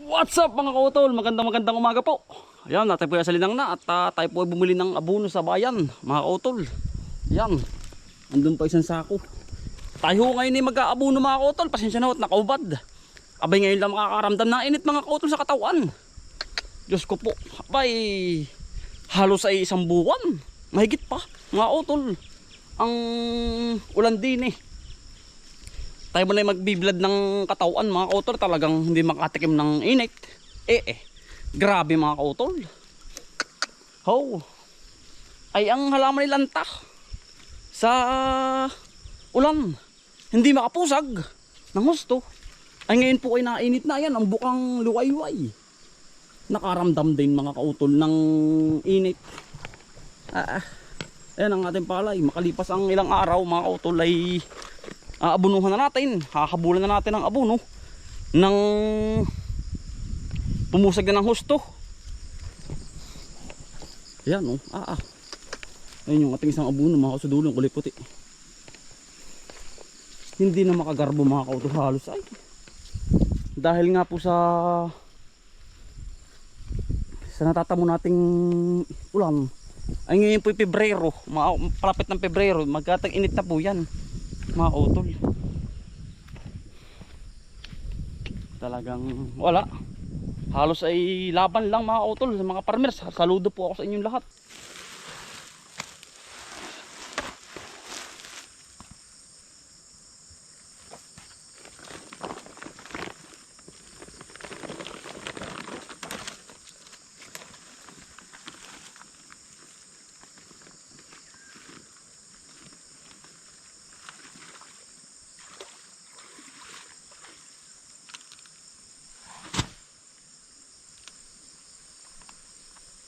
What's up mga kautol? Magandang umaga po. Ayan, natin po yung salinang na at tayo po ay bumili ng abono sa bayan mga kautol. Ayan, andun pa isang sako. Tayo ngayon ay mag-aabono mga kautol. Pasensya na at nakaubad. Abay ngayon lang makakaramdam ng init mga kautol sa katawan. Diyos ko po, abay halos ay isang buwan. Mahigit pa mga kautol. Ang ulan din eh. Tayo mo na magbiblad ng katawan mga kautol, talagang hindi makatikim ng init. Grabe mga kautol. Ho. Ay ang halaman ni lanta sa ulan, hindi makapusag ng husto. Ay ngayon po ay nainit na yan, ang bukang luwayway. Nakaramdam din mga kautol ng init. Ayan ang ating palay. Makalipas ang ilang araw mga kautol ay aabunuhan na natin, hahabulan na natin ang abono nang pumusag na ng husto. Ayan o, ayun yung ating isang abono mga kausudulong kulay puti. Hindi na makagarbo mga kautol halos ay. Dahil nga po sa natatamo nating ulan. Ay ngayon po Pebrero, palapit ng Pebrero, magkatag-init na po yan mga kautol. Talagang wala, halos ay laban lang mga kautol sa mga farmers. Saludo po ako sa inyong lahat.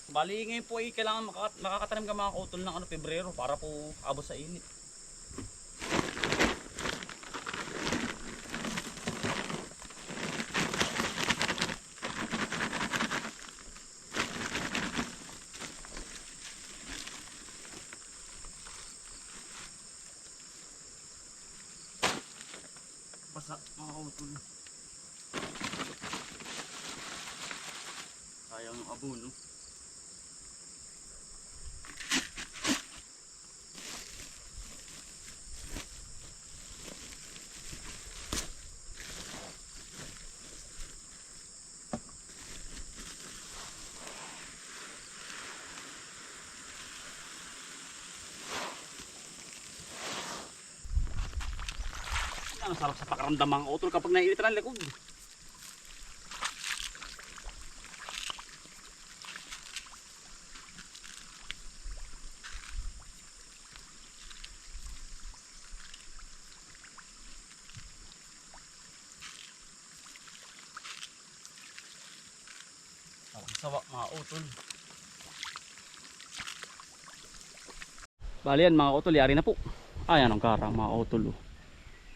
Bali ngayon po ay kailangan makakatanim ka mga kautol ng Pebrero para po abot sa init. Basa mga kautol. Sayang yung abono. Ang sarap sa pakaramdam mga kautol kapag naiinitan ang likod. Ang sawa mga kautol. Bali yan mga kautol, yari na po. Ayan ang karang mga kautol.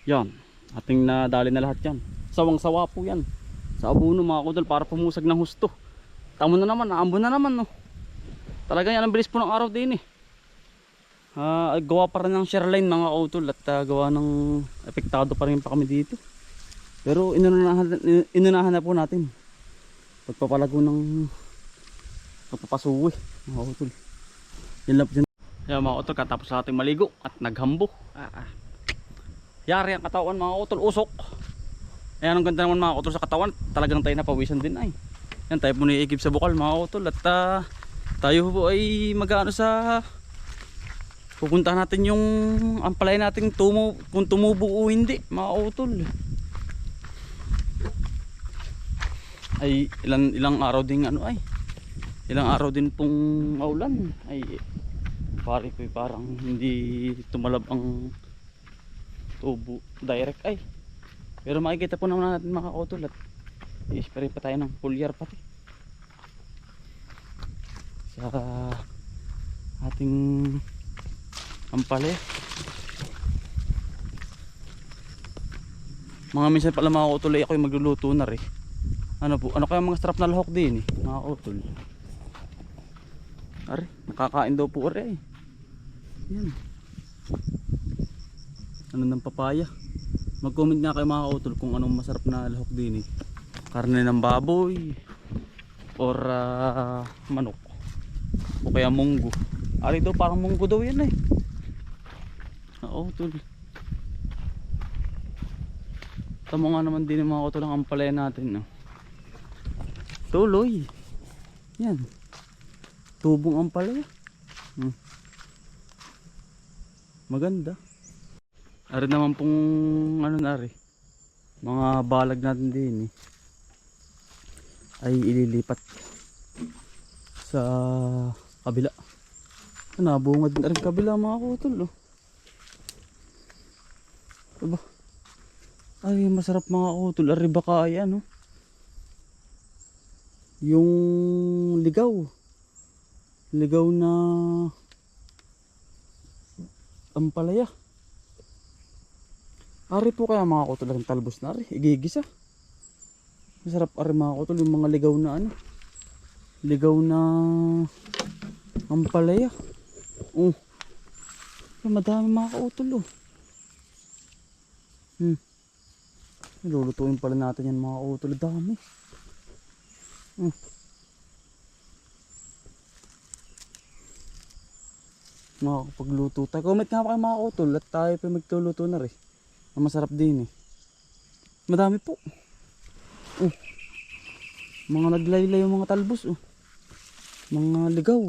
Yan, ating nadali na lahat yan. Sawang sawa po yan sa abono mga kautol para pumusag ng husto. Tamo na naman, naambon na naman no. Talaga yan, ang bilis po ng araw din eh. Gawa pa rin ng shoreline mga kautol at gawa ng epektado pa rin pa kami dito. Pero inunahan na po natin pagpapalago ng pagpapasuwi mga kautol. Yan lang po dyan. Yan mga kautol, katapos sa ating maligo at naghambo. Yari ang katawan mga kautol, usok. Ayan ang ganda naman mga kautol sa katawan. Talagang tayo napawisan din ay. Yan tayo po naiigib sa bukal mga kautol. At tayo po ay mag-ano sa pupuntahan natin yung ampalay natin kung tumubo o hindi mga kautol. Ay ilang araw din ano ay. Ilang araw din pong maulan. Ay parang hindi tumalab ang tubo direct ay. Pero makikita po naman natin mga kautol at i-spray pa tayo ng foliar pati sa ating ampale. Mga minsan pala mga kautol ay ako yung magluluto na rin. Ano kaya mga sarap na lahok din eh mga kautol. Ari, nakakain daw po rin eh. Yan. Ano ng papaya. Mag-comment nga kayo mga kautol kung anong masarap na lahok din eh. karne ng baboy or manok o kaya munggo. Ari daw parang munggo daw yan eh. Oo tol. Tama nga naman din yung mga utol ang ampalaya natin, no? Tuloy. Yan. Tubong ampalaya. Maganda. Ari naman pong ano na ari. Mga balag natin din eh. Ay ililipat sa kabila. Nabungad na rin kabila mga utol, oh. Diba? Ay masarap mga utol. Ari baka ay ano. Yung ligaw. Ligaw na ampalaya. Ari po kaya mga utol rin talbos na ari. Igigisa. Masarap ari mga utol yung mga ligaw na ano. Ligaw na ampalaya. Madami mga utol, oh. Lulutuin pala natin yan mga utol. Dami. Makakapagluto tayo. Comment nga pa kayo mga utol at tayo pa magtuluto na rin. Masarap din eh. Madami po. Mga naglaylay yung mga talbos, oh. Mga ligaw.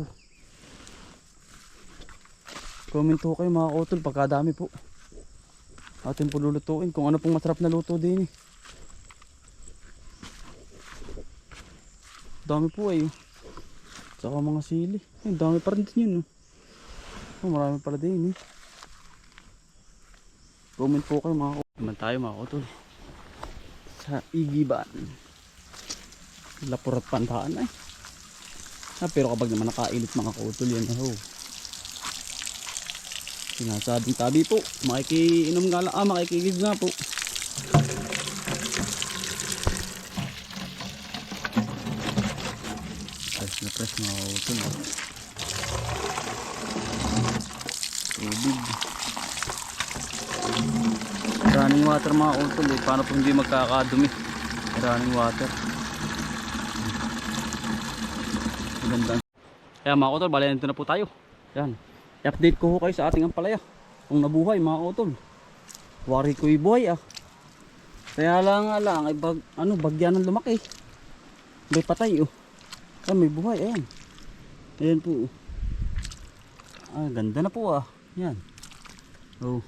Comment po kayo mga utol pagkadami po. Atin po lulutuin kung ano pong masarap na luto din eh. Dami po eh. Saka mga sili. Ay, dami pa rin din yun, oh. Marami pala din eh. Comment po kayo mga utol. Naman tayo mga utol. Sa Igiban. Lapurat pantaan ay. Pero kapag naman nakailit mga utol yan, oh. Sinasabing tabi po. Makikiinom nga lang. Makikigig nga po. Press na press mga utol. Tubig. Running water mga utol eh. Paano po hindi magkakadumi? Running water. Maganda. Kaya mga utol, bali nito na po tayo. Yan. I-update ko kayo sa ating ampalaya. Kung nabuhay mga utol. Wari ko'y buhay ah. Kaya lang ay bagyan ng lumaki. May patay oh. May buhay, ayan. Ayan po. Ganda na po ah. Yan. Oh.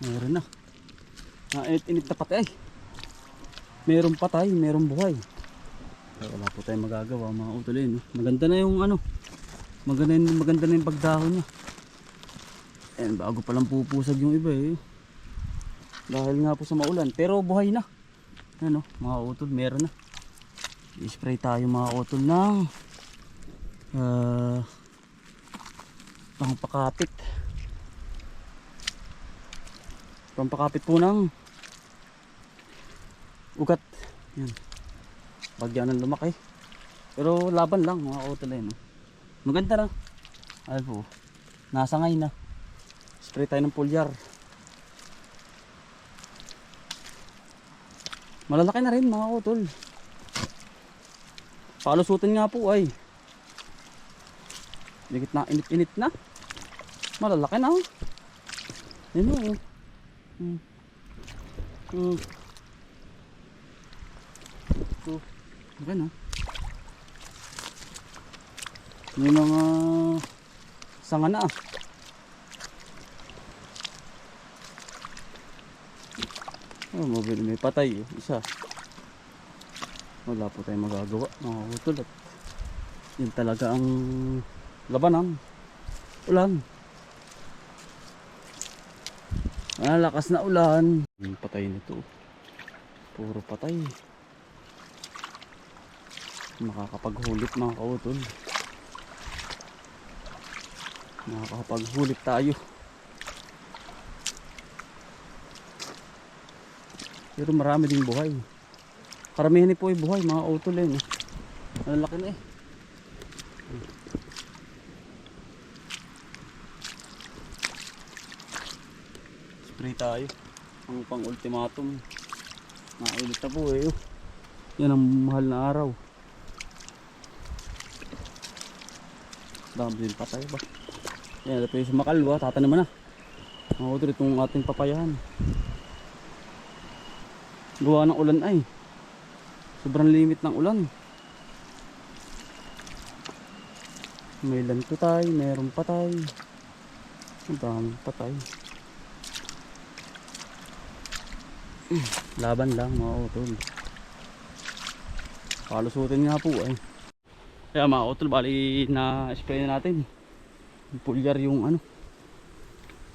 Meron na. Init na patay. Meron patay, meron buhay. Wala po tayong magagawa mga utol eh, no? Maganda na yung ano. Maganda na yung pagdahon niya. Ayan, bago palang pupusag yung iba eh. Dahil nga po sa maulan. Pero buhay na. Ayan o, mga utol, meron na. I-spray tayo mga utol ng pampakapit. Pampakapit po ng ugat. Yan. Bagyan ng lumaki. Pero laban lang mga utol eh, no? Maganda na. Ay po. Nasangay na. Spray tayo ng foliar. Malalaki na rin mga utol. Palusutin nga po ay. Dikit na, init-init na. Malalaki na. Yan o. So, ganun. May mga sanga na ah. May patay isa. Wala po tayong magagawa mga utol. Yun talaga ang laban ng ulan. Lakas na ulan. Yung patay nito. Puro patay. Makakapaghulit mga kautol. Makakapaghulit tayo. Pero marami ding buhay. Karamihan po ay buhay mga utol eh. Ang laki na eh. Spray tayo. Ang pang ultimatum. Mailit na po eh. Yan ang mahal na araw. Dami din patay ba? Yan, ito yung sumakalwa, tatanaman na. Mga utol, itong ating papayahan. Gawa ng ulan ay. Sobrang limit ng ulan. May ilan patay, mayroong patay. Ang daming patay. Laban lang mga utol. Palusutin nga po ay. Kaya mga utol, bali na spray na natin. Pulyar yung ano,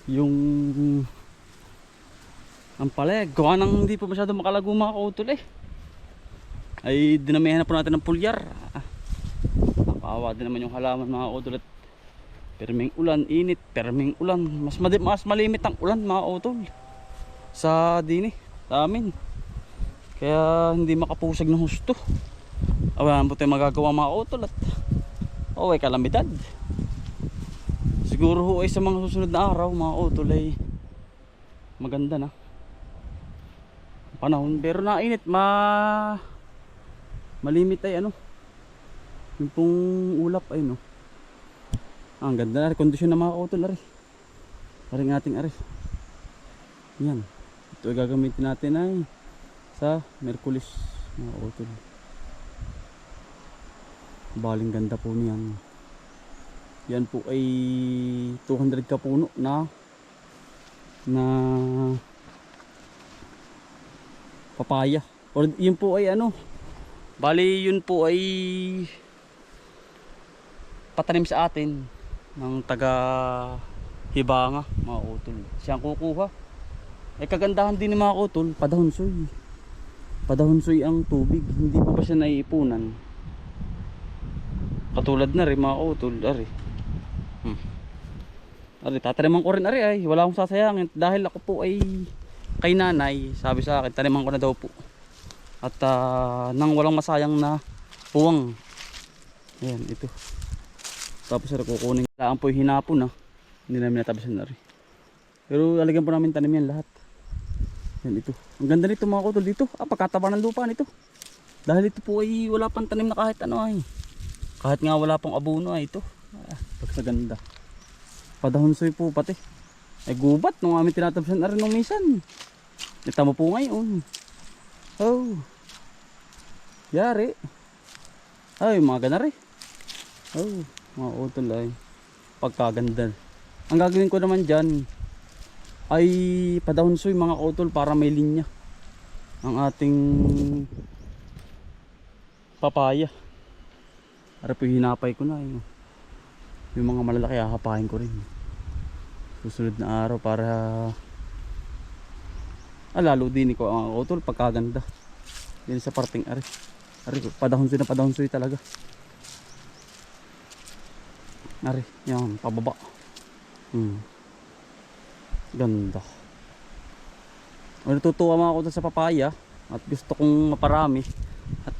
yung ang paleg. Gawa nang hindi po masyado makalago mga utol eh. Ay dinamihan na po natin ng pulyar. Nakakawa din naman yung halaman mga utol. At perming ulan, init, perming ulan. Mas malimit ang ulan mga utol sa dini, sa amin. Kaya hindi makapusag ng husto. Wala po tayong magagawa mga utol. At ay kalamidad. Siguro ho ay sa mga susunod na araw mga utol ay maganda na panahon, pero nainit, malimit ay ano, yung pong ulap ay no. Ang ganda na kondisyon na mga utol ari. Aring ating ari. Yan. Ito ay gagamitin natin ay sa Merkulis mga utol. Baling ganda po niyan. Yan po ay 200 ka puno na papaya. Or yun po ay ano, bali yun po ay patanim sa atin ng taga Hibanga mga utol. Siyang kukuha. Ay kagandahan din ng mga utol, padahonsoy. Padahonsoy ang tubig, hindi po pa siya naiipunan. Katulad na rin mga utol, ari. Ari, tataniman ko rin ari ay, wala akong sasayangin dahil ako po ay kay nanay, sabi sa akin, taniman ko na daw po. At nang walang masayang na puwang. Ayan, ito. Tapos ari kukunin. Kailangan po yung hinapon na. Hindi namin natabisan na rin. Pero lalagyan po namin tanim yan lahat. Yan ito. Ang ganda nito mga utol dito. Pagkataba ng lupa nito. Dahil ito po ay wala pang tanim na kahit ano ay. Kahit nga wala pang abono ay ito. Pagkaganda. Padahonsoy po pati. Ay gubat nung amin tinatabisan na rin nung minsan. Kita mo po ngayon. Oh. Yari. Ay mga ganari. Oh. Mga utol ay. Pagkaganda. Ang gagawin ko naman dyan ay padahonsoy mga utol para may linya ang ating papaya. Para po hinapay ko na yung mga malalaki hahapain ko rin susunod na araw para lalo din ko ang utol pagkaganda din sa parting ari padahonsoy na padahonsoy talaga ari yan pababa. Ganda. Natutuwa mga utol sa papaya at gusto kong maparami at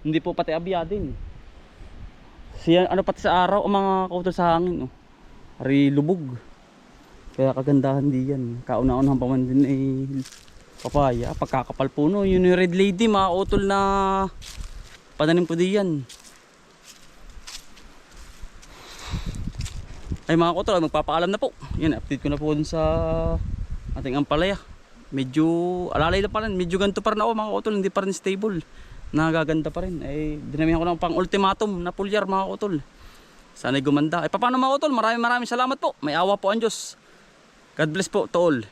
hindi po pati abya din. Siya ano pati sa araw o mga kautol sa hangin ari lubog. Kaya kagandahan di yan. Kauna-unahang pa man din ay papaya. Pagkakapal puno. Yun yung red lady mga kautol na pananim po di yan. Ay mga kautol, magpapaalam na po. Yan, update ko na po dun sa ating ampalaya. Medyo alalay na pa rin. Medyo ganito pa rin ako mga kautol. Hindi pa rin stable. Nagaganda pa rin. Ay dinamihan ko ng pang ultimatum na pulyar mga kautol. Sana'y gumanda. Ay paano mga kautol? Maraming salamat po. May awa po ang Diyos. God bless po to all.